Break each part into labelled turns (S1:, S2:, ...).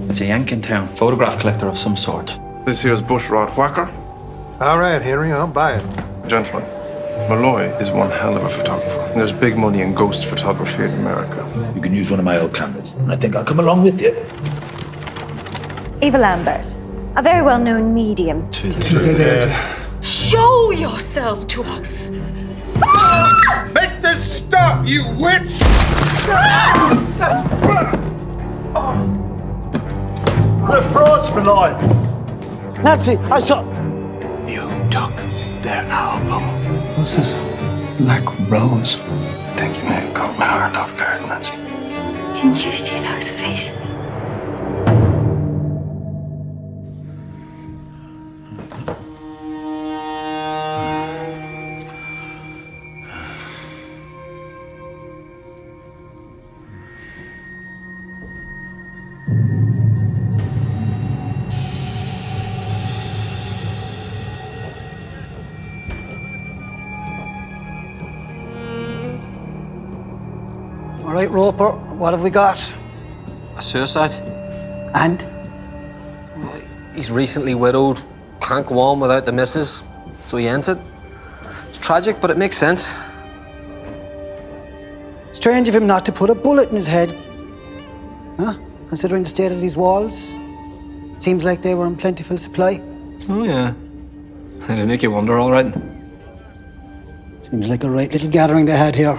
S1: It's a Yank in town, photograph collector of some sort.
S2: This here's bushrod whacker.
S3: All right, Henry, I'll buy it.
S2: Gentlemen, Malloy is one hell of a photographer. And there's big money in ghost photography in America.
S4: You can use one of my old cameras, and I think I'll come along with you.
S5: Eva Lambert, a very well-known medium.
S6: Show yourself to us.
S2: Make this stop, you witch!
S7: The frauds, Malloy. Nancy, I saw...
S4: You took their album. What's this? Black Rose.
S1: I think you may have caught my heart off guard, Nancy.
S5: Can you see those faces?
S7: All right, Roper, what have we got?
S8: A suicide.
S7: And?
S8: He's recently widowed. Can't go on without the missus, so he ends it. It's tragic, but it makes sense.
S7: Strange of him not to put a bullet in his head. Huh? Considering the state of these walls. Seems like they were in plentiful supply.
S8: Oh, yeah. It'll make you wonder, all right.
S7: Seems like a right little gathering they had here.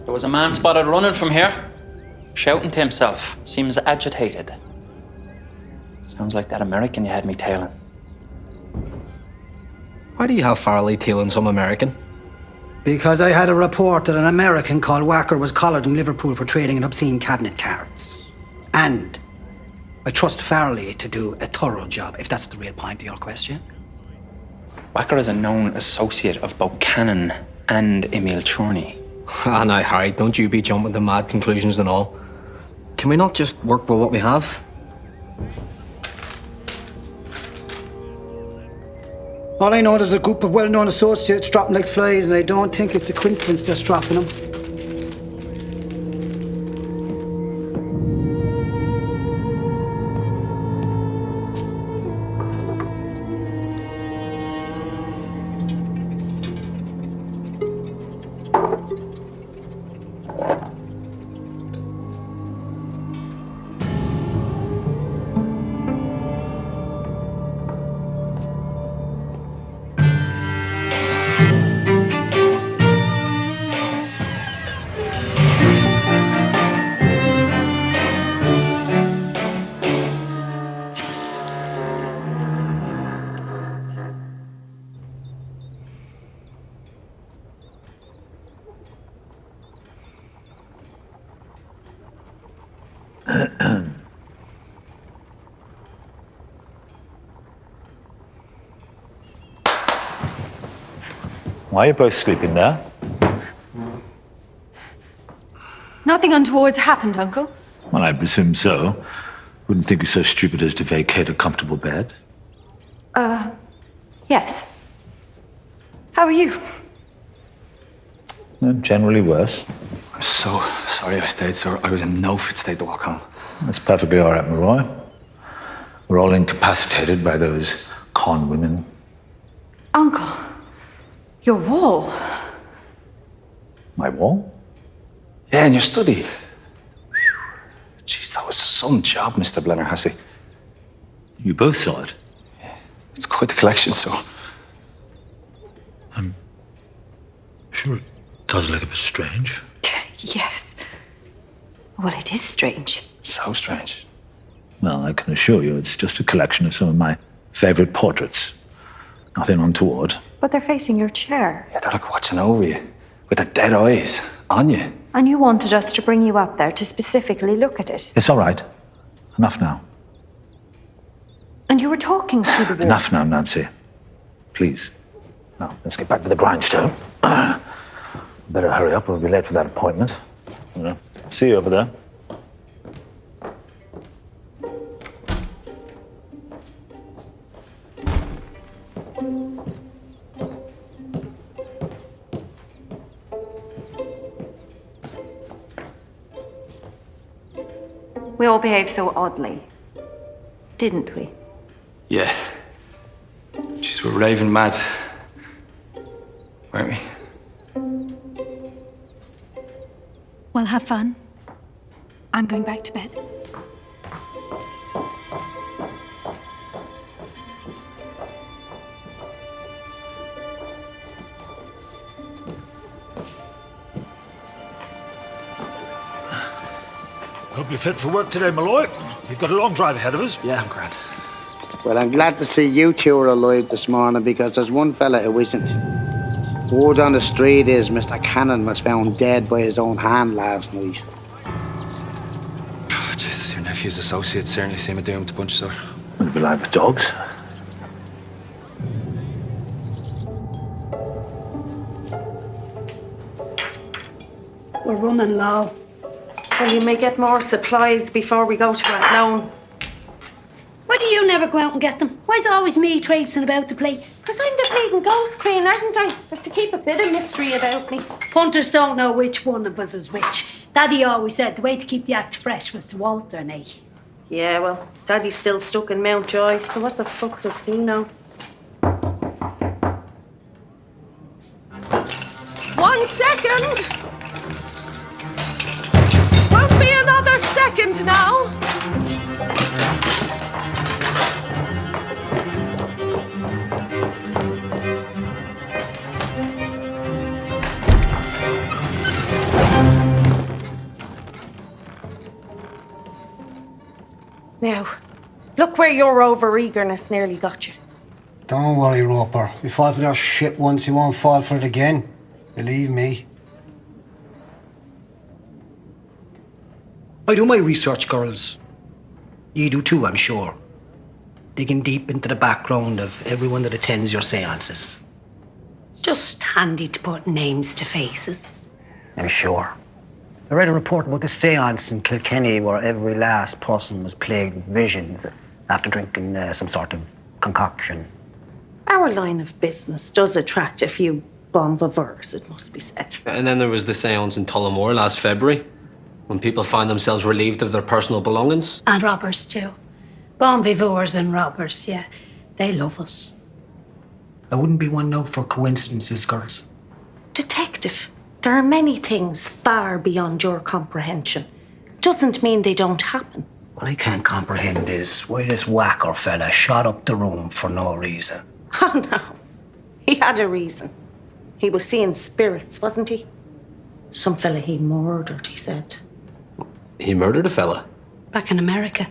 S1: There was a man spotted running from here, shouting to himself. Seems agitated. Sounds like that American you had me tailing.
S8: Why do you have Farley tailing some American?
S7: Because I had a report that an American called Wacker was collared in Liverpool for trading in obscene cabinet cards. And I trust Farley to do a thorough job, if that's the real point of your question.
S1: Wacker is a known associate of both Cannon and Emil Chorney.
S8: Ah, now, Harry, don't you be jumping to mad conclusions and all. Can we not just work with what we have?
S7: All I know is there's a group of well-known associates dropping like flies, and I don't think it's a coincidence they're dropping them.
S4: Why are you both sleeping there?
S6: Nothing untoward's happened, Uncle.
S4: Well, I presume so. Wouldn't think you're so stupid as to vacate a comfortable bed.
S6: Yes. How are you?
S4: Generally worse.
S9: I'm so sorry I stayed, sir. I was in no fit state to walk home.
S4: That's perfectly all right, Malloy. We're all incapacitated by those con women.
S6: Uncle, your wall.
S4: My wall?
S9: Yeah, in your study. Jeez, that was some job, Mr. Blennerhassy.
S4: You both saw it?
S9: It's quite the collection, sir.
S4: I'm sure it does look a bit strange.
S6: Yes. Well, it is strange.
S9: So strange.
S4: Well, I can assure you it's just a collection of some of my favorite portraits. Nothing untoward.
S6: But they're facing your chair.
S9: Yeah, they're like watching over you with their dead eyes on you.
S5: And you wanted us to bring you up there to specifically look at it.
S4: It's all right. Enough now.
S5: And you were talking to the wall.
S4: Enough now, Nancy. Please. Now, let's get back to the grindstone. Better hurry up, we'll be late for that appointment. See you over there.
S6: We all behaved so oddly, didn't we?
S9: Yeah. Jeez, we're raving mad. Weren't we?
S6: Well, have fun. I'm going back to bed.
S4: Hope you're fit for work today, Malloy. You've got a long drive ahead of us.
S9: Yeah, I'm grand.
S10: Well, I'm glad to see you two are alive this morning because there's one fella who isn't. Word on the street is Mr. Cannon was found dead by his own hand last night.
S9: Oh, Jesus, your nephew's associates certainly seem a doomed bunch, sir.
S4: We'll be like with dogs.
S11: We're running low.
S6: Well, you may get more supplies before we go to Athlone.
S11: Why do you never go out and get them? Why's it always me traipsing about the place?
S6: Because I'm the bleeding ghost queen, aren't I? Have to keep a bit of mystery about me.
S11: Punters don't know which one of us is which. Daddy always said the way to keep the act fresh was to alternate.
S6: Yeah, well, Daddy's still stuck in Mountjoy, so what the fuck does he know?
S12: 1 second! Won't be another second now!
S6: Now, look where your over-eagerness nearly got you.
S7: Don't worry, Roper. You fall for that shit once, you won't fall for it again. Believe me. I do my research, girls. You do too, I'm sure. Digging deep into the background of everyone that attends your seances.
S11: Just handy to put names to faces.
S7: I'm sure. I read a report about the seance in Kilkenny where every last person was plagued with visions after drinking some sort of concoction.
S6: Our line of business does attract a few bon viveurs, it must be said.
S8: And then there was the seance in Tullamore last February, when people find themselves relieved of their personal belongings.
S11: And robbers too. Bon viveurs and robbers, yeah. They love us.
S7: I wouldn't be one note for coincidences, girls.
S6: Detective, there are many things far beyond your comprehension. Doesn't mean they don't happen.
S7: What I can't comprehend is why this whacker fella shot up the room for no reason.
S6: Oh, no. He had a reason. He was seeing spirits, wasn't he? Some fella he murdered, he said.
S8: He murdered a fella.
S11: Back in America.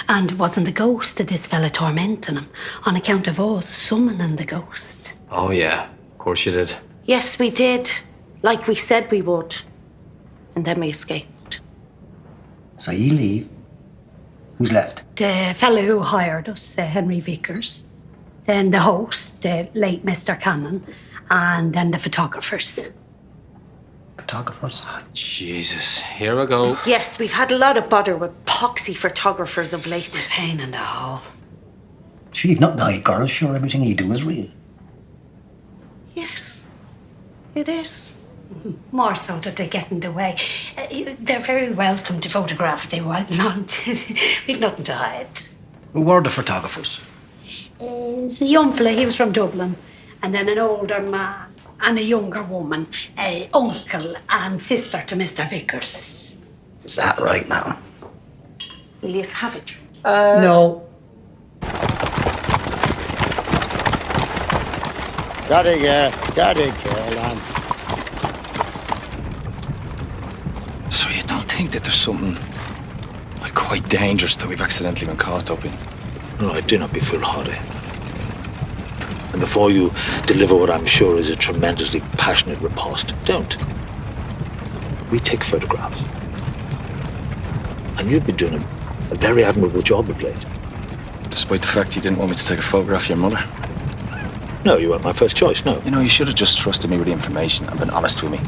S11: And wasn't the ghost of this fella tormenting him on account of us summoning the ghost?
S8: Oh, yeah. Of course you did.
S6: Yes, we did. Like we said we would. And then we escaped.
S7: So you leave. Who's left?
S11: The fella who hired us, Henry Vickers. Then the host, the late Mr. Cannon. And then the photographers.
S7: Photographers?
S8: Oh, Jesus. Here we go.
S6: Yes, we've had a lot of bother with poxy photographers of late.
S11: Pain in the hole.
S7: Sure, you've not died, girls. Sure, everything you do is real.
S6: Yes, it is.
S11: More so that they get in the way. They're very welcome to photograph if they want not. We've nothing to hide.
S7: Who were the photographers?
S11: It's a young fella, he was from Dublin. And then an older man and a younger woman, uncle and sister to Mr. Vickers.
S7: Is that right now?
S6: Will you have a drink?
S7: No.
S10: Got it, Caroline.
S9: So you don't think that there's something like quite dangerous that we've accidentally been caught up in?
S4: No, do not be foolhardy. And before you deliver what I'm sure is a tremendously passionate riposte, don't. We take photographs. And you've been doing a very admirable job of late.
S9: Despite the fact you didn't want me to take a photograph of your mother.
S4: No, you weren't my first choice, no.
S9: You know, you should have just trusted me with the information and been honest with me.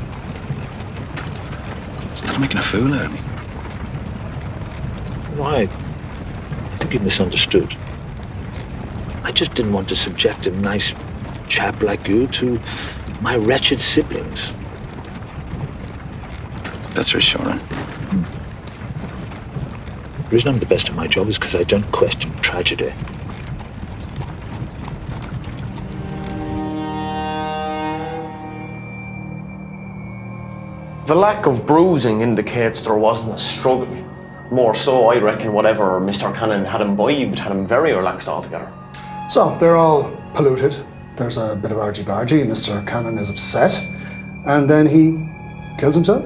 S9: Instead of making a fool out of me.
S4: Why? I think you misunderstood. I just didn't want to subject a nice chap like you to my wretched siblings.
S9: That's reassuring.
S4: The reason I'm the best at my job is because I don't question tragedy.
S13: The lack of bruising indicates there wasn't a struggle. More so, I reckon whatever Mr. Cannon had imbibed had him very relaxed altogether.
S3: So, they're all polluted. There's a bit of argy-bargy. Mr. Cannon is upset. And then he kills himself?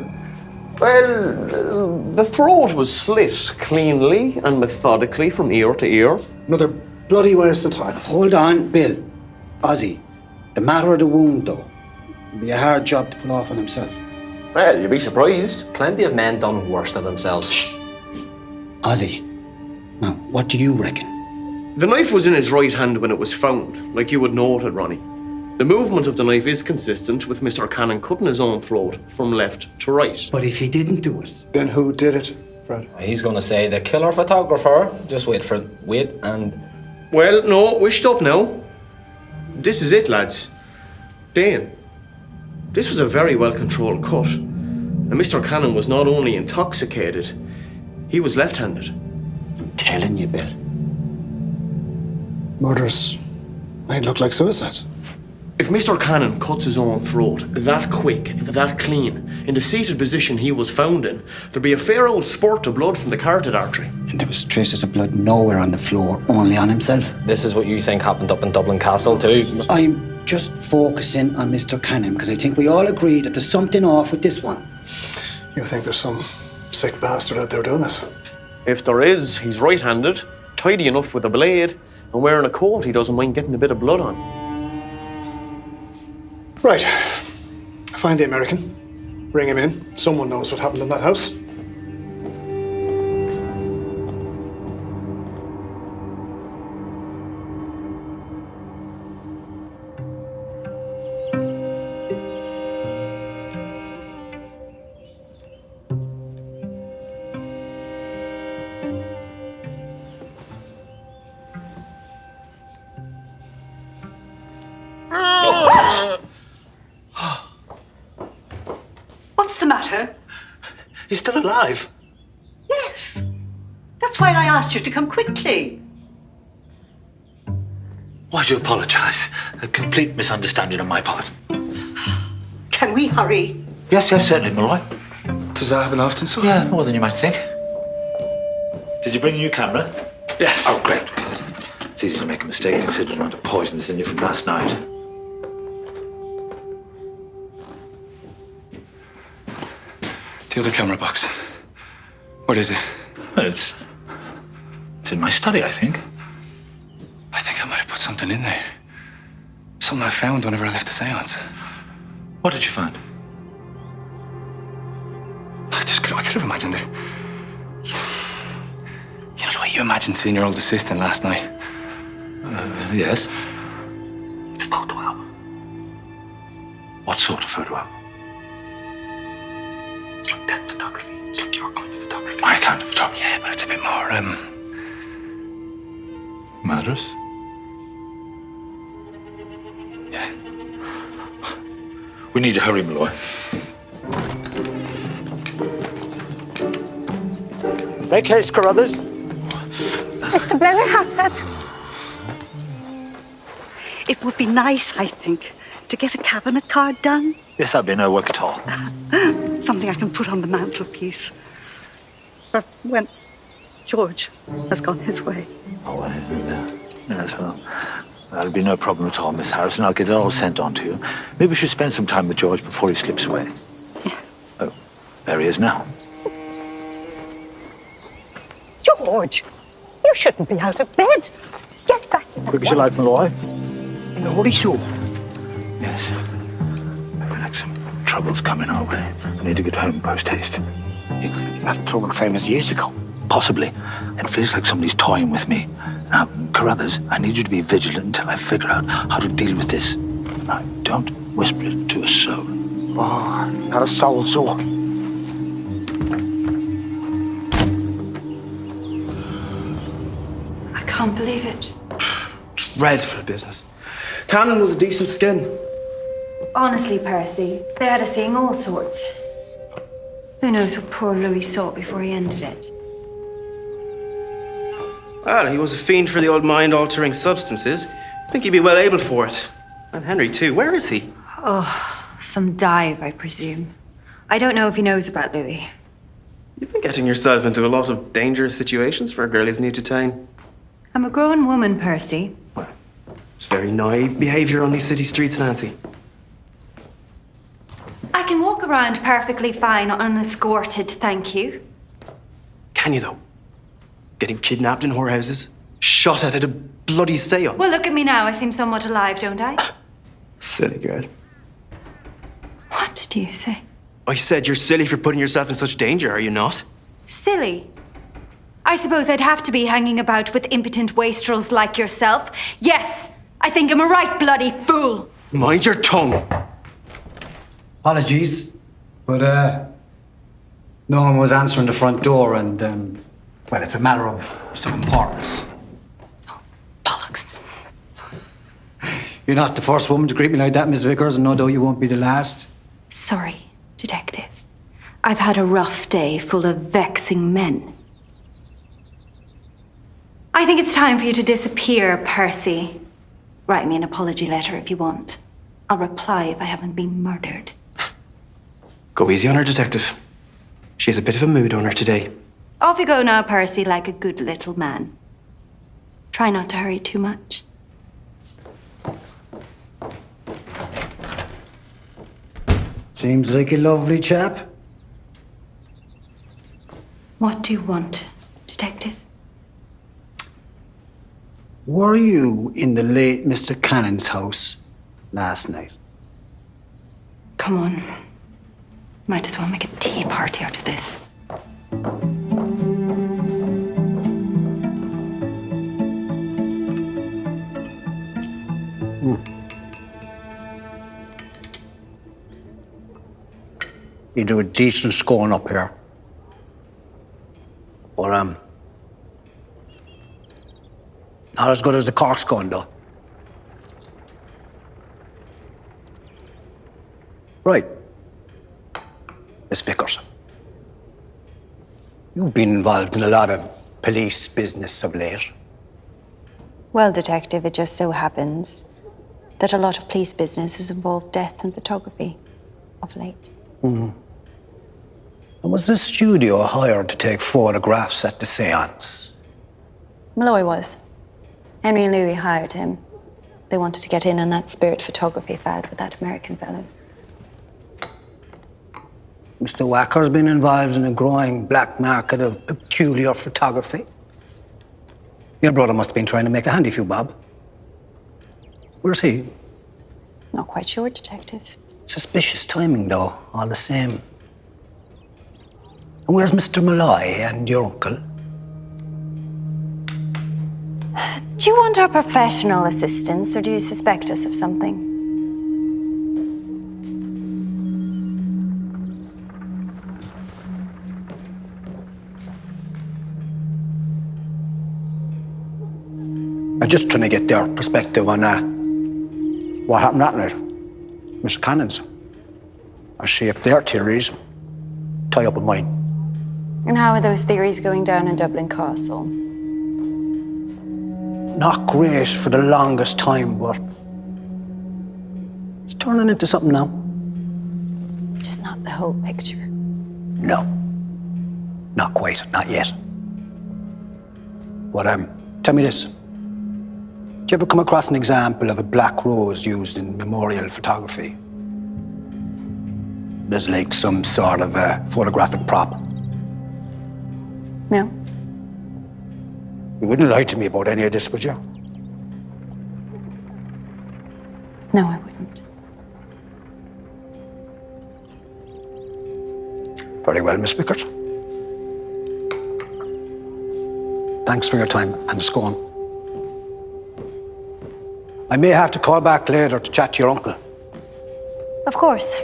S13: Well, the throat was slit cleanly and methodically from ear to ear.
S3: Another bloody waste of time.
S7: Hold on, Bill. Ozzy, the matter of the wound, though, would be a hard job to pull off on himself.
S13: Well, you'd be surprised.
S8: Plenty of men done worse to themselves.
S7: Ozzy, now, what do you reckon?
S13: The knife was in his right hand when it was found, like you would noted, Ronnie. The movement of the knife is consistent with Mr. Cannon cutting his own throat from left to right.
S7: But if he didn't do it...
S3: Then who did it, Fred?
S8: He's going to say the killer photographer. Just wait for it. Wait and...
S13: Well, no, wished up now. This is it, lads. Dane, this was a very well-controlled cut. And Mr. Cannon was not only intoxicated, he was left-handed.
S7: I'm telling you, Bill.
S3: Murders might look like suicide.
S13: If Mr. Cannon cuts his own throat that quick, that clean, in the seated position he was found in, there'd be a fair old spurt of blood from the carotid artery.
S7: And there was traces of blood nowhere on the floor, only on himself.
S8: This is what you think happened up in Dublin Castle too?
S7: I'm just focusing on Mr. Cannon because I think we all agree that there's something off with this one.
S3: You think there's some sick bastard out there doing this?
S13: If there is, he's right-handed, tidy enough with a blade, and wearing a coat he doesn't mind getting a bit of blood on.
S3: Right. Find the American. Bring him in. Someone knows what happened in that house.
S14: What's the matter?
S4: He's still alive.
S14: Yes. That's why I asked you to come quickly.
S4: Why do you apologise? A complete misunderstanding on my part.
S14: Can we hurry?
S4: Yes, certainly, Malloy.
S3: Does that happen often, sir?
S4: Yeah, more than you might think. Did you bring a new camera?
S3: Yeah.
S4: Oh, great. It's easy to make a mistake considering the amount of poison that's in you from last night.
S9: The other camera box. What is it?
S4: Well, it's in my study, I think.
S9: I think I might have put something in there. Something I found whenever I left the seance.
S4: What did you find?
S9: I could have imagined it. You know the way you imagined seeing your old assistant last night?
S4: Yes. It's a photo album. What sort of photo album?
S9: It's like death photography. It's like your kind of photography.
S4: My kind of photography?
S9: Yeah, but it's a bit more,
S4: murderous?
S9: Yeah.
S4: We need to hurry, Malloy.
S10: Make haste, Carruthers.
S14: Mr. Blair, it would be nice, I think, to get a cabinet card done.
S4: Yes, that'd be no work at all.
S14: Something I can put on the mantelpiece. For when George has gone his way.
S4: Oh, yes, well, that'll be no problem at all, Miss Harrison. I'll get it all sent on to you. Maybe we should spend some time with George before he slips away.
S14: Yeah.
S4: Oh, there he is now.
S14: George, you shouldn't be out of bed. Get back.
S4: Quick as you like, Malloy.
S10: Lordy, so.
S4: Yes. I feel like some trouble's coming our way. I need to get home post-haste.
S10: That trouble came as years ago.
S4: Possibly. It feels like somebody's toying with me. Now, Carruthers, I need you to be vigilant until I figure out how to deal with this. Now, don't whisper it to a soul.
S10: Oh, not a soul, so.
S5: I can't believe it.
S2: Dreadful business.
S13: Cannon was a decent skin.
S5: Honestly, Percy, they had us seeing all sorts. Who knows what poor Louis saw before he ended it.
S15: Well, he was a fiend for the old mind-altering substances. I think he'd be well able for it. And Henry, too. Where is he?
S5: Oh, some dive, I presume. I don't know if he knows about Louis.
S15: You've been getting yourself into a lot of dangerous situations for a girl who's new to town.
S5: I'm a grown woman, Percy.
S15: It's very naive behaviour on these city streets, Nancy.
S5: I can walk around perfectly fine unescorted, thank you.
S15: Can you, though? Getting kidnapped in whorehouses? Shot at a bloody seance?
S5: Well, look at me now. I seem somewhat alive, don't I?
S15: Silly girl.
S5: What did you say?
S15: I said you're silly for putting yourself in such danger, are you not?
S5: Silly. I suppose I'd have to be hanging about with impotent wastrels like yourself. Yes, I think I'm a right bloody fool.
S15: Mind your tongue.
S7: Apologies, but no one was answering the front door, and well, it's a matter of some importance.
S5: Bollocks.
S7: You're not the first woman to greet me like that, Miss Vickers, and no doubt you won't be the last.
S5: Sorry, Detective. I've had a rough day full of vexing men. I think it's time for you to disappear, Percy. Write me an apology letter if you want. I'll reply if I haven't been murdered.
S15: Go easy on her, Detective. She has a bit of a mood on her today.
S5: Off you go now, Percy, like a good little man. Try not to hurry too much.
S7: Seems like a lovely chap.
S5: What do you want, Detective?
S7: Were you in the late Mr. Cannon's house last night?
S5: Come on. Might as well make a tea party out of this.
S7: You do a decent scoring up here. But, not as good as the Cork scone, though. Right. Miss Vickers. You've been involved in a lot of police business of late.
S5: Well, Detective, it just so happens that a lot of police business has involved death and photography of late.
S7: And was this studio hired to take photographs at the seance?
S5: Malloy was. Henry and Louis hired him. They wanted to get in on that spirit photography fad with that American fellow.
S7: Mr. Wacker's been involved in a growing black market of peculiar photography. Your brother must have been trying to make a handy few bob. Where's he?
S5: Not quite sure, Detective.
S7: Suspicious timing, though, all the same. And where's Mr. Malloy and your uncle?
S5: Do you want our professional assistance, or do you suspect us of something?
S7: I'm just trying to get their perspective on what happened that night. Mr. Cannon's. I see if their theories tie up with mine.
S5: And how are those theories going down in Dublin Castle?
S7: Not great for the longest time, but it's turning into something now.
S5: Just not the whole picture.
S7: No. Not quite. Not yet. But tell me this. Did you ever come across an example of a black rose used in memorial photography? There's like some sort of a photographic prop.
S5: No.
S7: You wouldn't lie to me about any of this, would you?
S5: No, I wouldn't.
S7: Very well, Miss Vickers. Thanks for your time and the scone. I may have to call back later to chat to your uncle.
S5: Of course.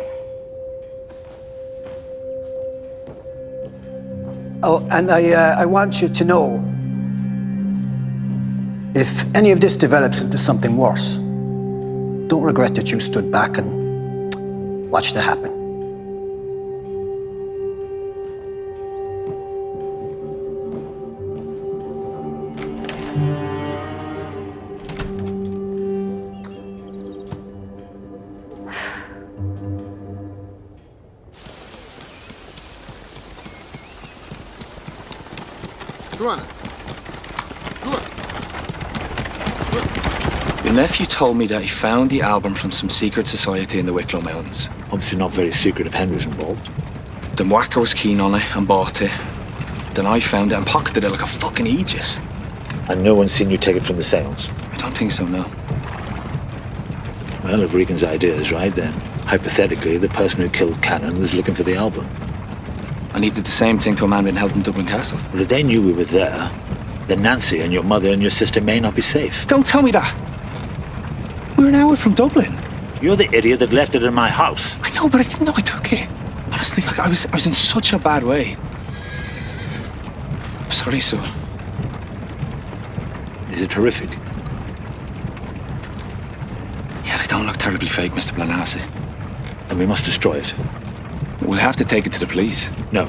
S7: Oh, and I want you to know, if any of this develops into something worse, don't regret that you stood back and watched it happen.
S15: Come on.
S9: Your nephew told me that he found the album from some secret society in the Wicklow Mountains.
S4: Obviously not very secret if Henry's involved.
S9: Then Wacker was keen on it and bought it. Then I found it and pocketed it like a fucking idiot.
S4: And no one's seen you take it from the seance?
S9: I don't think so, no.
S4: Well, if Regan's idea is right, then hypothetically, the person who killed Cannon was looking for the album.
S9: And he did the same thing to a man being held in Dublin Castle.
S4: Well, if they knew we were there, then Nancy and your mother and your sister may not be safe.
S9: Don't tell me that. We're an hour from Dublin.
S4: You're the idiot that left it in my house.
S9: I know, but I didn't know I took it. Honestly, like I was in such a bad way. I'm sorry, sir.
S4: Is it horrific?
S9: Yeah, they don't look terribly fake, Mr. Blanasi.
S4: Then we must destroy it.
S9: We'll have to take it to the police.
S4: No.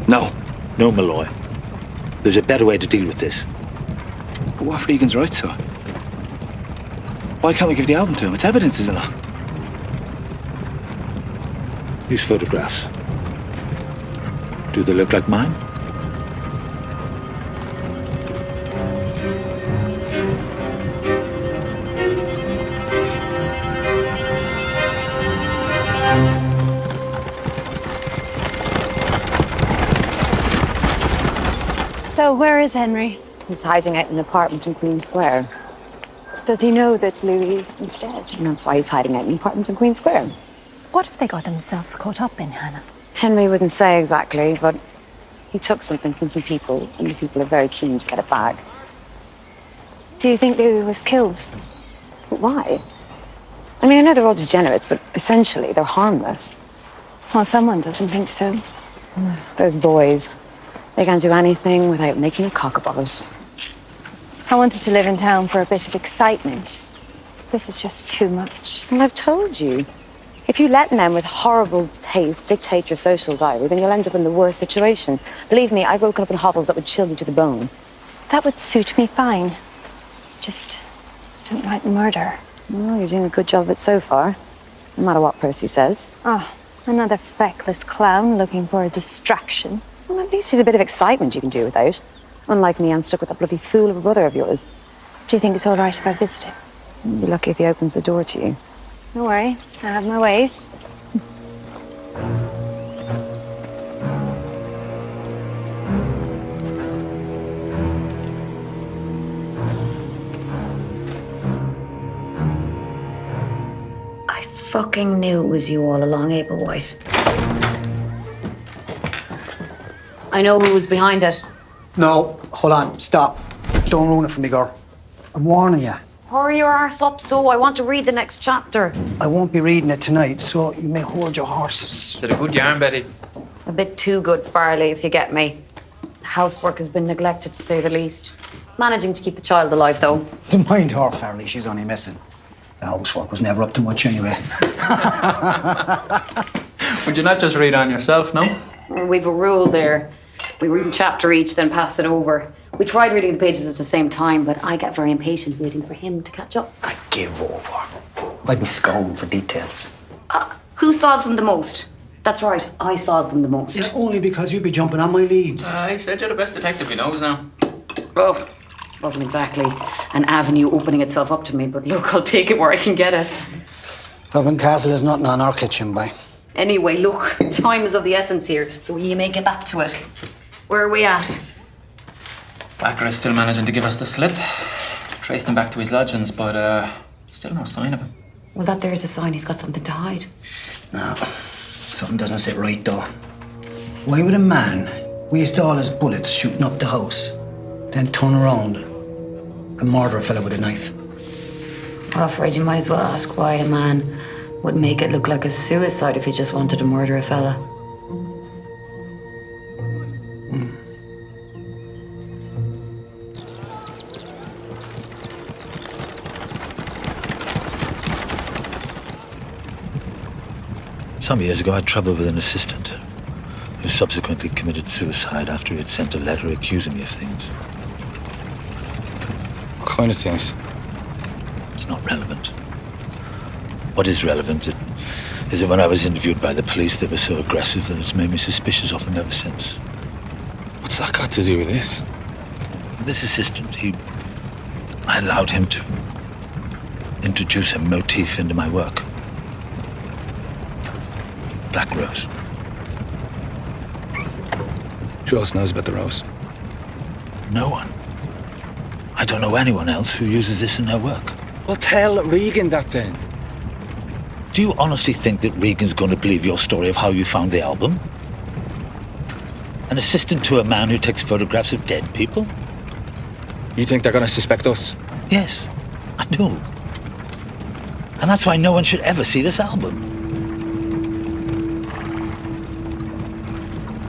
S9: No.
S4: No, Malloy. There's a better way to deal with this.
S9: But what if Regan's right, sir? Why can't we give the album to him? It's evidence, isn't it?
S4: These photographs. Do they look like mine?
S16: So where is Henry?
S6: He's hiding out in an apartment in Queen Square.
S16: Does he know that Louis is dead?
S6: And that's why he's hiding out in an apartment in Queen Square.
S16: What have they got themselves caught up in, Hannah?
S6: Henry wouldn't say exactly, but he took something from some people, and the people are very keen to get it back.
S16: Do you think Louis was killed?
S6: But why? I mean, I know they're all degenerates, but essentially they're harmless.
S16: Well, someone doesn't think so.
S6: Those boys, they can't do anything without making a cock about it.
S16: I wanted to live in town for a bit of excitement. This is just too much.
S6: Well, I've told you. If you let men with horrible taste dictate your social diary, then you'll end up in the worst situation. Believe me, I've woken up in hovels that would chill you to the bone.
S16: That would suit me fine. Just don't like murder.
S6: Well, you're doing a good job of it so far, no matter what Percy says.
S16: Oh, another feckless clown looking for a distraction.
S6: Well, at least he's a bit of excitement you can do without. Unlike me, I'm stuck with that bloody fool of a brother of yours.
S16: Do you think it's all right if I visit him?
S6: You'll be lucky if he opens the door to you.
S16: Don't worry, I have my ways.
S6: I fucking knew it was you all along, Abel White. I know who was behind it.
S7: No, hold on, stop. Don't ruin it for me, girl. I'm warning you.
S6: Hurry your arse up, so I want to read the next chapter.
S7: I won't be reading it tonight, so you may hold your horses.
S1: Is it a good yarn, Betty?
S6: A bit too good, Farley, if you get me. The housework has been neglected, to say the least. Managing to keep the child alive, though.
S7: Don't mind her, Farley. She's only messing. The housework was never up to much anyway.
S1: Would you not just read on yourself, no?
S6: We've a rule there. We read a chapter each, then pass it over. We tried reading the pages at the same time, but I get very impatient waiting for him to catch up.
S7: I give over. I'd be scowling for details.
S6: Who solves them the most? That's right, I solve them the most.
S7: It's only because you'd be jumping on my leads.
S1: I said you're the best detective he knows now.
S6: Well, wasn't exactly an avenue opening itself up to me, but look, I'll take it where I can get it.
S7: Dublin Castle is nothing on our kitchen, boy.
S6: Anyway, look, time is of the essence here, so you may get back to it. Where are we at?
S1: Wacker is still managing to give us the slip. Traced him back to his lodgings, but still no sign of him.
S6: Well, that there's a sign he's got something to hide.
S7: No, something doesn't sit right, though. Why would a man waste all his bullets shooting up the house, then turn around and murder a fella with a knife?
S6: Well, afraid you might as well ask why a man would make it look like a suicide if he just wanted to murder a fella.
S4: Some years ago, I had trouble with an assistant who subsequently committed suicide after he had sent a letter accusing me of things.
S9: What kind of things?
S4: It's not relevant. What is relevant is that when I was interviewed by the police, they were so aggressive that it's made me suspicious of them ever since.
S9: What's What's that got to do with this?
S4: This assistant, I allowed him to introduce a motif into my work. Black rose.
S9: Who else knows about the rose?
S4: No one. I don't know anyone else who uses this in their work.
S9: Well, tell Regan that then.
S4: Do you honestly think that Regan's going to believe your story of how you found the album? An assistant to a man who takes photographs of dead people?
S9: You think they're going to suspect us?
S4: Yes, I do. And that's why no one should ever see this album.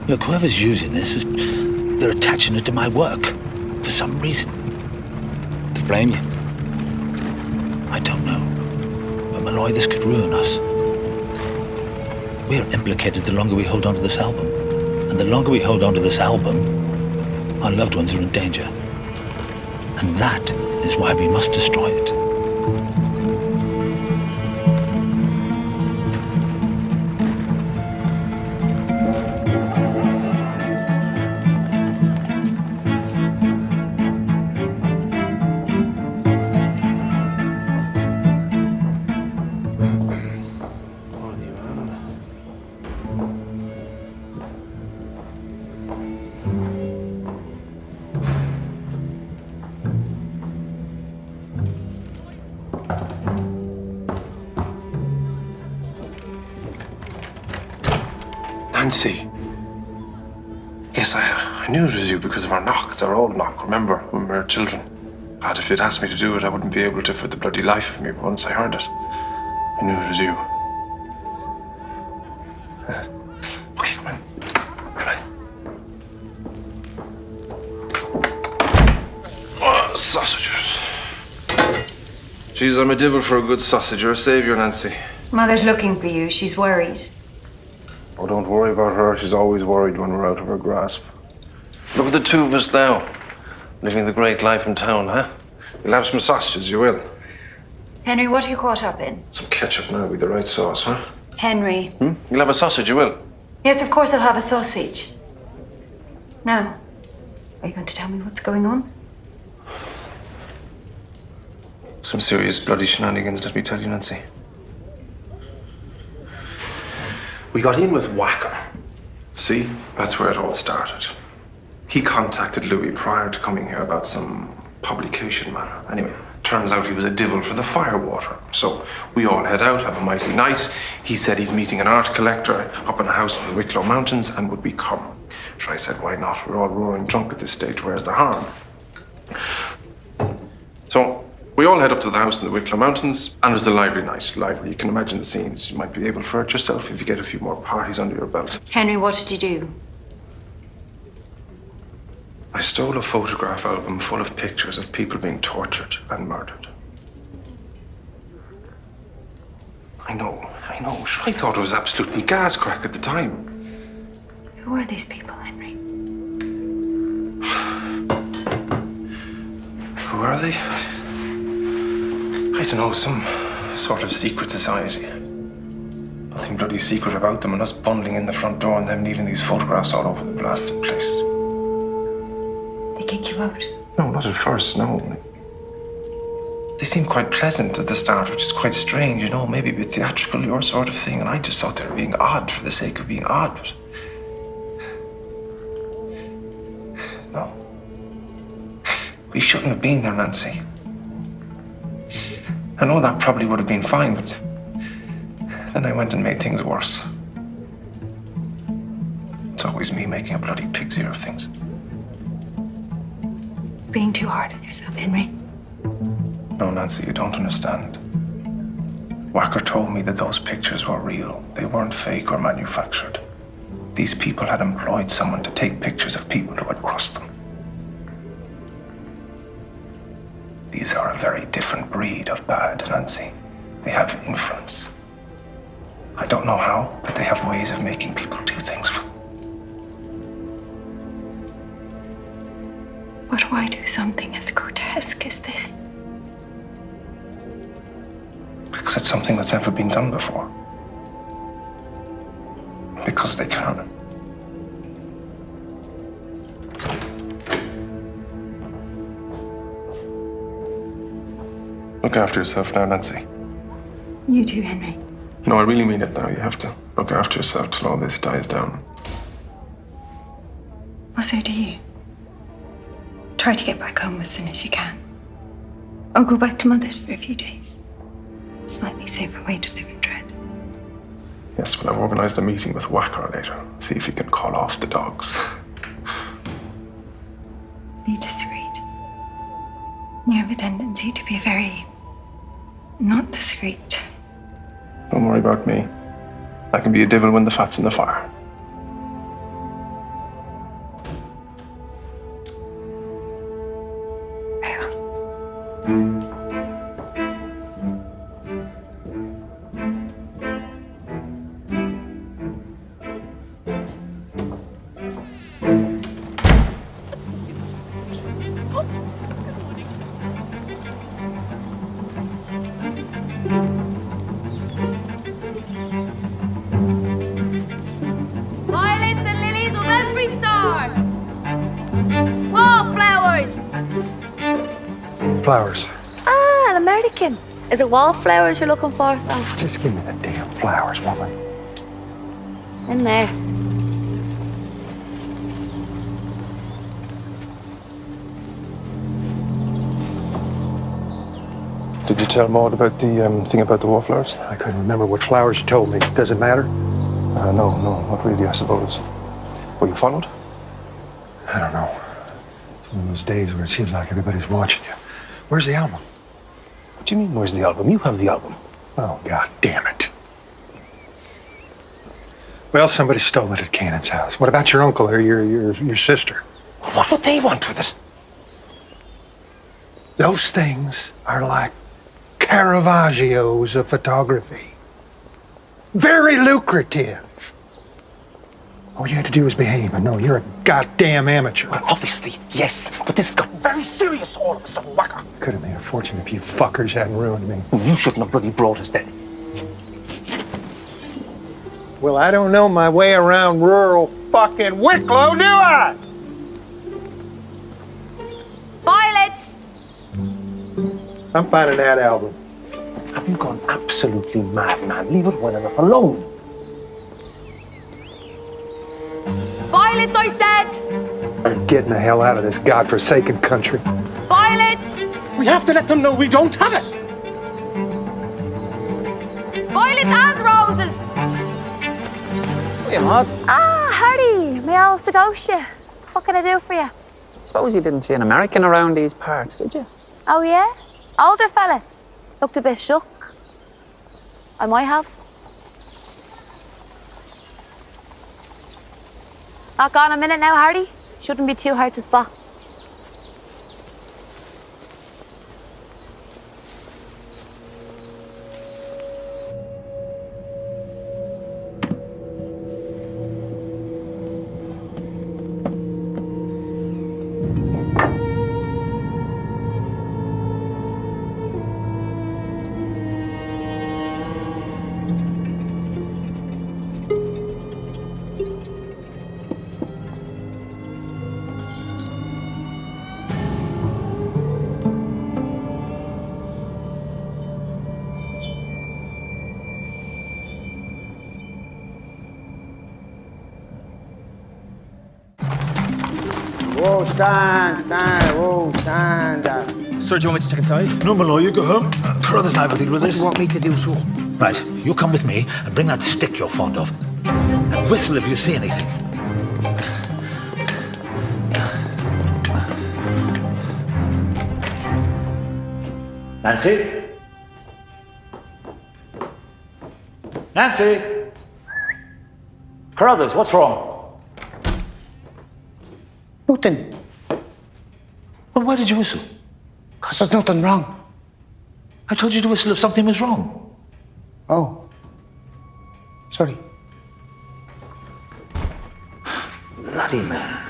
S4: Look, whoever's using this, they're attaching it to my work for some reason.
S9: To frame you?
S4: I don't know. But Malloy, this could ruin us. We're implicated the longer we hold on to this album. And the longer we hold on to this album, our loved ones are in danger. And that is why we must destroy it.
S2: Nancy. Yes, I knew it was you because of our knock. It's our old knock, remember, when we were children. God, if you'd asked me to do it, I wouldn't be able to for the bloody life of me. But once I heard it, I knew it was you. Okay, come in. Oh, sausages. Jeez, I'm a devil for a good sausage. You're a savior, Nancy.
S5: Mother's looking for you. She's worried.
S2: Oh, don't worry about her. She's always worried when we're out of her grasp. Look at the two of us now, living the great life in town, huh? You'll have some sausages, you will.
S5: Henry, what are you caught up in?
S2: Some ketchup now with the right sauce, huh?
S5: Henry.
S2: You'll have a sausage, you will.
S5: Yes, of course I'll have a sausage. Now, are you going to tell me what's going on?
S2: Some serious bloody shenanigans, let me tell you, Nancy. We got in with Whacker. See? That's where it all started. He contacted Louis prior to coming here about some publication matter. Anyway, turns out he was a devil for the firewater. So we all head out, have a mighty night. He said he's meeting an art collector up in a house in the Wicklow Mountains, and would we come? So I said, why not? We're all roaring drunk at this stage. Where's the harm? So we all head up to the house in the Wicklow Mountains, and it was a lively night. Lively. You can imagine the scenes. You might be able for it yourself if you get a few more parties under your belt.
S5: Henry, what did you do?
S2: I stole a photograph album full of pictures of people being tortured and murdered. I know. Sure, I thought it was absolutely gas crack at the time.
S5: Who are these people, Henry?
S2: Who are they? I don't know, some sort of secret society. Nothing bloody secret about them and us bundling in the front door and them leaving these photographs all over the blasted place.
S5: They kick you out?
S2: No, not at first, no. They seemed quite pleasant at the start, which is quite strange, you know, maybe a bit theatrical, your sort of thing, and I just thought they were being odd for the sake of being odd, but... No. We shouldn't have been there, Nancy. I know that probably would have been fine, but then I went and made things worse. It's always me making a bloody pig's ear of things.
S5: Being too hard on yourself, Henry.
S2: No, Nancy, you don't understand. Whacker told me that those pictures were real. They weren't fake or manufactured. These people had employed someone to take pictures of people who had crossed them. These are a very different breed of bad, Nancy. They have influence. I don't know how, but they have ways of making people do things for them.
S5: But why do something as grotesque as this?
S2: Because it's something that's never been done before. Because they can. Look after yourself now, Nancy.
S16: You too, Henry.
S2: No, I really mean it now. You have to look after yourself till all this dies down.
S16: Well, so do you. Try to get back home as soon as you can. Or go back to Mother's for a few days. Slightly safer way to live in dread.
S2: Yes, well, I've organised a meeting with Whacker later. See if he can call off the dogs.
S16: Be discreet. You have a tendency to be very not discreet.
S2: Don't worry about me. I can be a devil when the fat's in the fire.
S12: Violets and lilies of every sort. Wallflowers.
S17: Flowers.
S6: Ah, an American. Is it wallflowers you're looking for, son?
S17: Just give me the damn flowers, woman.
S6: In there.
S2: Did you tell Maud about the thing about the wallflowers?
S17: I couldn't remember what flowers you told me. Does it matter?
S2: No, not really, I suppose. Were you followed?
S17: I don't know. It's one of those days where it seems like everybody's watching you. Where's the album?
S2: What do you mean, where's the album? You have the album.
S17: Oh, God damn it. Well, somebody stole it at Cannon's house. What about your uncle or your sister?
S2: What would they want with it?
S17: Those things are like Caravaggios of photography. Very lucrative. All you had to do was behave, and no, you're a goddamn amateur.
S4: Well, obviously, yes, but this has got very serious all of a sudden, Whacker.
S17: Could have made a fortune if you fuckers hadn't ruined me.
S4: You shouldn't have bloody brought us then.
S17: Well, I don't know my way around rural fucking Wicklow, do I?
S12: Violets.
S17: I'm finding that album.
S4: Have you gone absolutely mad, man? Leave it well enough alone.
S12: Violets, I said.
S17: I'm getting the hell out of this godforsaken country.
S12: Violets.
S13: We have to let them know we don't have it.
S12: Violets and roses.
S1: Hey, Maud.
S6: Ah, Harry, my old Segotia. What can I do for you?
S1: Suppose you didn't see an American around these parts, did you?
S6: Oh, yeah? Older fella. Looked a bit shook. I might have. Not gone a minute now, Hardy. Shouldn't be too hard to spot.
S10: Whoa, stand, whoa, stand.
S9: Sir, do you want me to check inside?
S4: No, Malloy, you go home. Carruthers and I will deal with
S7: What
S4: this.
S7: do you want me to do, so?
S4: Right, you come with me and bring that stick you're fond of. And whistle if you see anything. Nancy? Nancy? Carruthers, what's wrong?
S10: Nothing.
S4: Well, why did you whistle?
S10: Because there's nothing wrong.
S4: I told you to whistle if something was wrong.
S10: Oh. Sorry.
S4: Bloody man.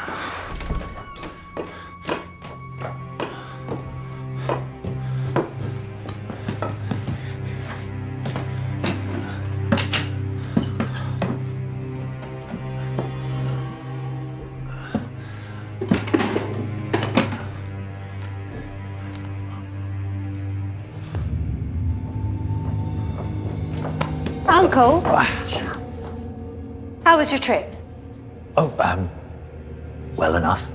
S5: Cole. How was your trip?
S4: Oh, well enough.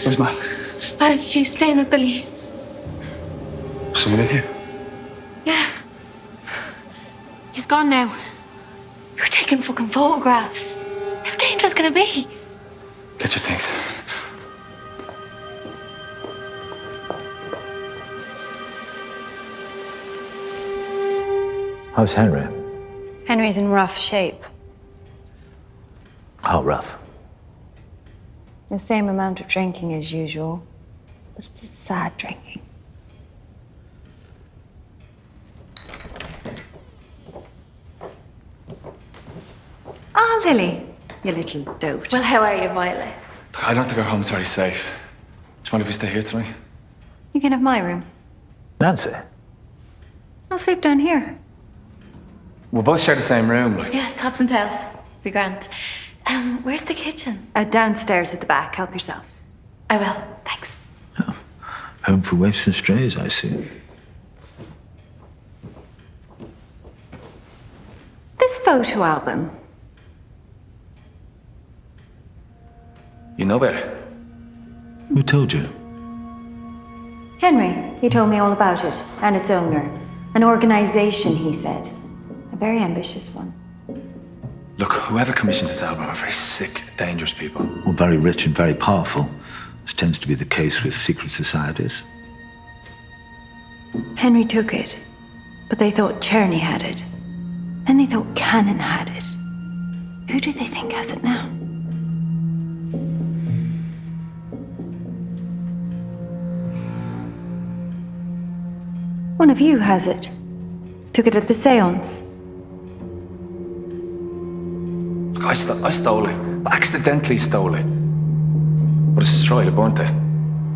S15: Where's Ma?
S16: She's staying with Billy.
S15: Someone in here?
S16: Yeah. He's gone now. You're taking fucking photographs. How dangerous can it be?
S15: Get your things.
S4: How's Henry?
S5: Henry's in rough shape.
S4: How rough?
S6: The same amount of drinking as usual, but it's just sad drinking.
S5: Ah, Lily, you little dote.
S16: Well, how are you, Violet?
S9: Look, I don't think our home's very safe. Do you mind if we stay here tonight?
S5: You can have my room.
S4: Nancy?
S5: I'll sleep down here.
S9: We'll both share the same room, like.
S16: Yeah, tops and tails. Be grand. Where's the kitchen?
S5: Downstairs at the back. Help yourself.
S16: I will. Thanks.
S4: Home for waifs and strays, I see.
S5: This photo album.
S9: You know better.
S4: Who told you?
S5: Henry. He told me all about it and its owner. An organization, he said. A very ambitious one.
S9: Look, whoever commissioned this album are very sick, dangerous people.
S4: Well, very rich and very powerful. This tends to be the case with secret societies.
S5: Henry took it, but they thought Czerny had it. Then they thought Cannon had it. Who do they think has it now? One of you has it. Took it at the seance.
S9: Look, I stole it. I accidentally stole it. But it's destroyed, it burnt it.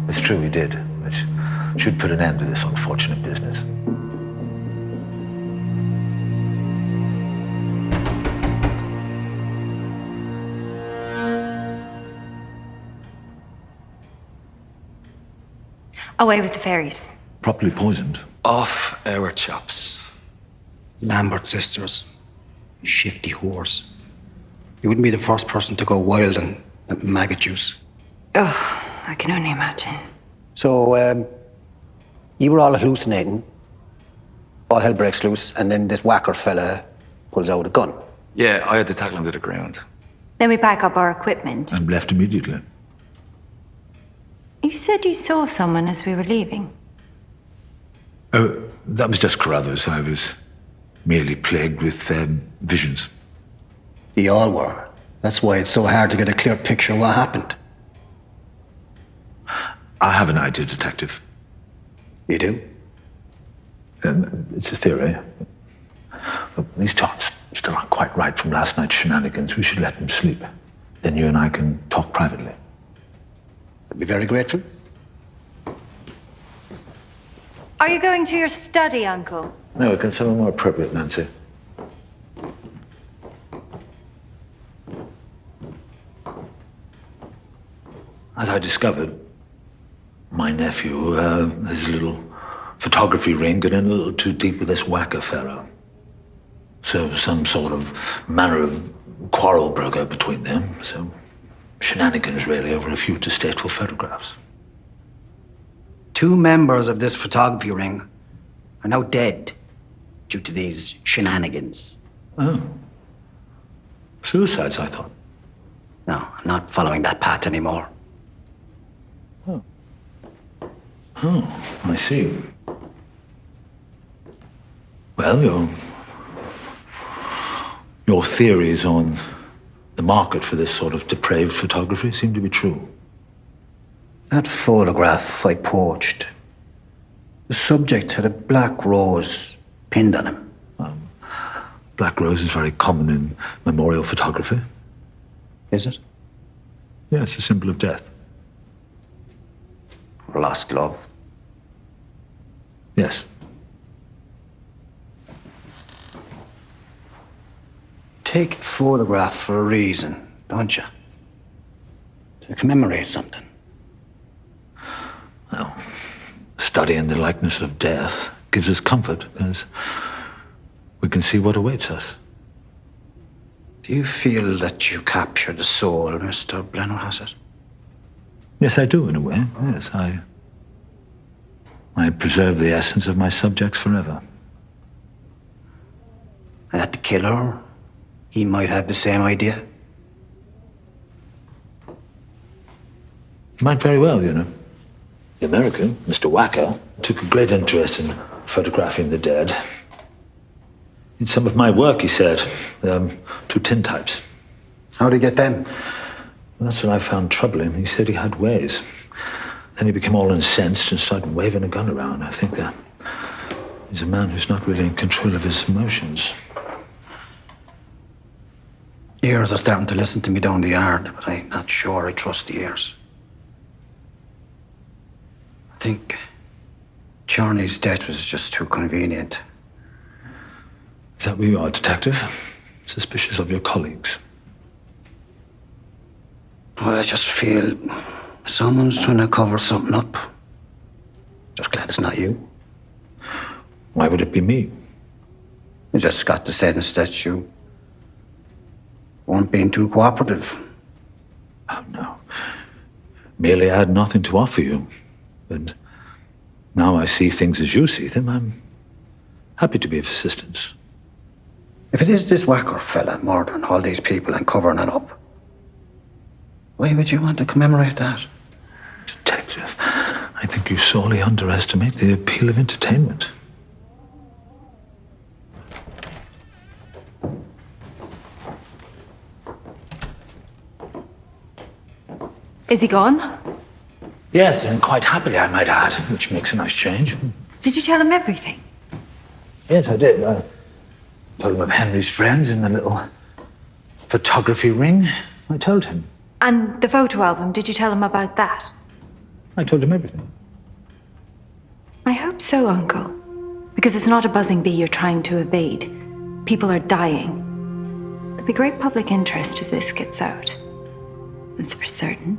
S4: It's true we did, which should put an end to this unfortunate business.
S5: Away with the fairies.
S4: Properly poisoned.
S9: Off our chops.
S7: Lambert sisters. Shifty whores. You wouldn't be the first person to go wild on maggot juice.
S5: Oh, I can only imagine.
S7: So, you were all hallucinating. All hell breaks loose, and then this whacker fella pulls out a gun.
S9: Yeah, I had to tackle him to the ground.
S5: Then we pack up our equipment.
S4: And left immediately.
S5: You said you saw someone as we were leaving.
S4: Oh, that was just Carruthers. I was merely plagued with visions.
S7: You all were. That's why it's so hard to get a clear picture of what happened.
S4: I have an idea, Detective.
S7: You do?
S4: It's a theory. Look, these tots still aren't quite right from last night's shenanigans. We should let them sleep. Then you and I can talk privately.
S7: I'd be very grateful.
S5: Are you going to your study, Uncle?
S4: No, can someone more appropriate, Nancy? As I discovered, my nephew has a little photography ring getting a little too deep with this whacker fellow. So some sort of manner of quarrel broke out between them. So shenanigans, really, over a few distasteful photographs.
S7: 2 members of this photography ring are now dead due to these shenanigans.
S4: Oh. Suicides, I thought.
S7: No, I'm not following that path anymore.
S4: Oh, I see. Well, your theories on the market for this sort of depraved photography seem to be true.
S7: That photograph I poached, the subject had a black rose pinned on him.
S4: Black rose is very common in memorial photography.
S7: Is it?
S4: Yeah, it's a symbol of death.
S7: Or lost love.
S4: Yes.
S7: Take a photograph for a reason, don't you? To commemorate something.
S4: Well, studying the likeness of death gives us comfort because we can see what awaits us.
S7: Do you feel that you capture the soul, Mr. Blennerhassett?
S4: Yes, I do, in a way. Yes, I preserve the essence of my subjects forever.
S7: And that the killer, he might have the same idea?
S4: He might very well, you know. The American, Mr. Wacker, took a great interest in photographing the dead. In some of my work, he said, 2 tintypes.
S7: How'd he get them?
S4: Well, that's what I found troubling. He said he had ways. Then he became all incensed and started waving a gun around. I think that he's a man who's not really in control of his emotions.
S7: Ears are starting to listen to me down the yard, but I'm not sure I trust the ears. I think Charney's death was just too convenient.
S4: Is that where you are, Detective? Suspicious of your colleagues?
S7: Well, I just feel someone's trying to cover something up. Just glad it's not you.
S4: Why would it be me?
S7: I just got the sense that you weren't being too cooperative.
S4: Oh, no. Merely I had nothing to offer you. But now I see things as you see them. I'm happy to be of assistance.
S7: If it is this Wacker fella murdering all these people and covering it up, why would you want to commemorate that?
S4: Detective, I think you sorely underestimate the appeal of entertainment.
S5: Is he gone?
S4: Yes, and quite happily, I might add, which makes a nice change.
S5: Did you tell him everything?
S4: Yes, I did. I told him of Henry's friends in the little photography ring. I told him.
S5: And the photo album, did you tell him about that?
S4: I told him everything.
S5: I hope so, Uncle. Because it's not a buzzing bee you're trying to evade. People are dying. There'll be great public interest if this gets out. That's for certain.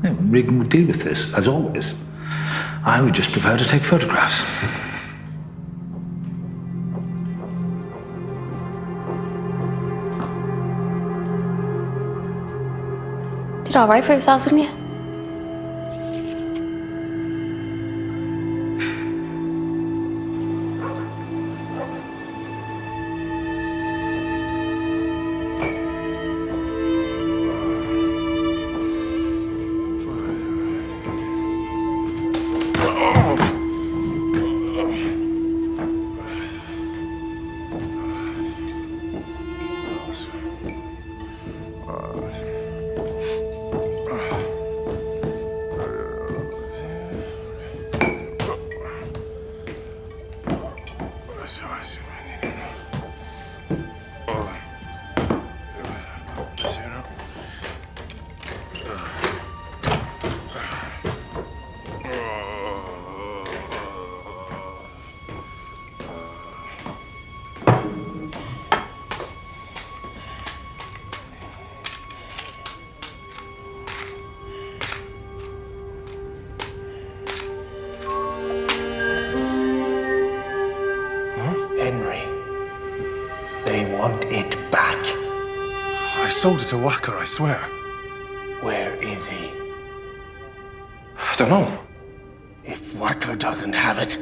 S4: Yeah, Regan would deal with this, as always. I would just prefer to take photographs.
S18: Did all right for yourself, didn't you?
S2: sold it to Wacker, I swear.
S19: Where is he?
S2: I don't know.
S19: If Wacker doesn't have it,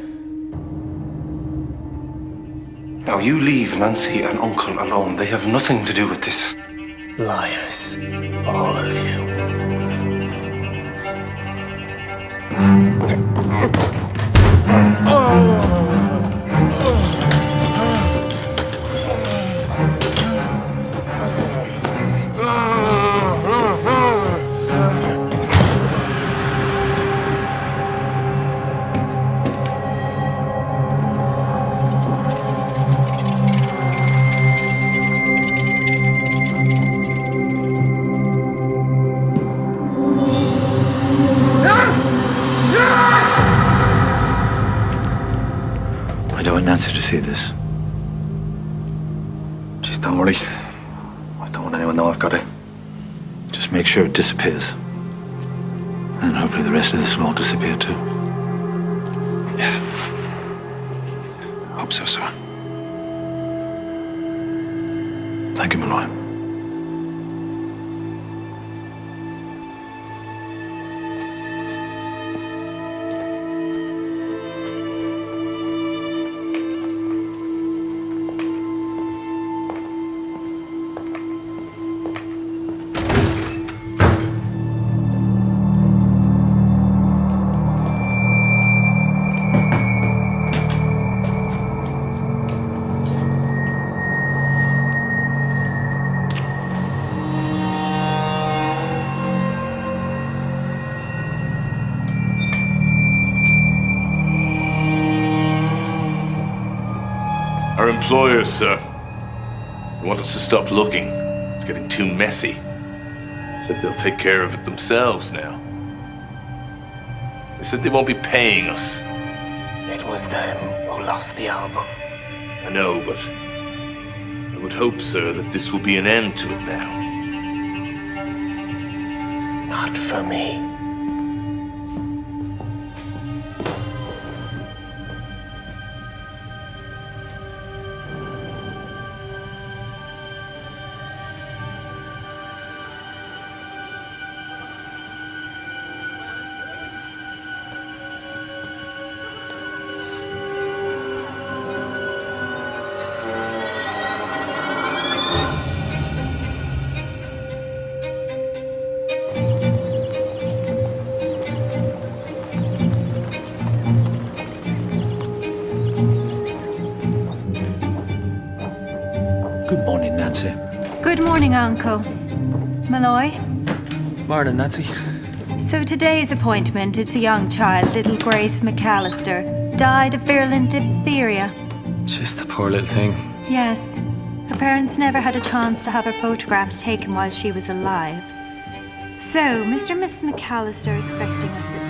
S2: Now you leave Nancy and Uncle alone. They have nothing to do with this.
S19: liars, all of you.
S4: I don't want Nancy to see this.
S9: Just don't worry. I don't want anyone to know I've got it.
S4: Just make sure it disappears. And hopefully the rest of this will all disappear too.
S9: Yeah. Hope so, sir.
S4: Thank you, Malloy.
S20: Our employers, sir. They want us to stop looking. It's getting too messy. Said they'll take care of it themselves now. They said they won't be paying us.
S19: It was them who lost the album.
S20: I know, but I would hope, sir, that this will be an end to it now.
S19: Not for me.
S4: Good morning, Nancy.
S5: Good morning, Uncle. Malloy.
S9: Morning, Nancy.
S5: So today's appointment, it's a young child, little Grace McAllister. Died of virulent diphtheria.
S9: Just the poor little thing.
S5: Yes. Her parents never had a chance to have her photographs taken while she was alive. So, Mr. and Miss McAllister expecting us at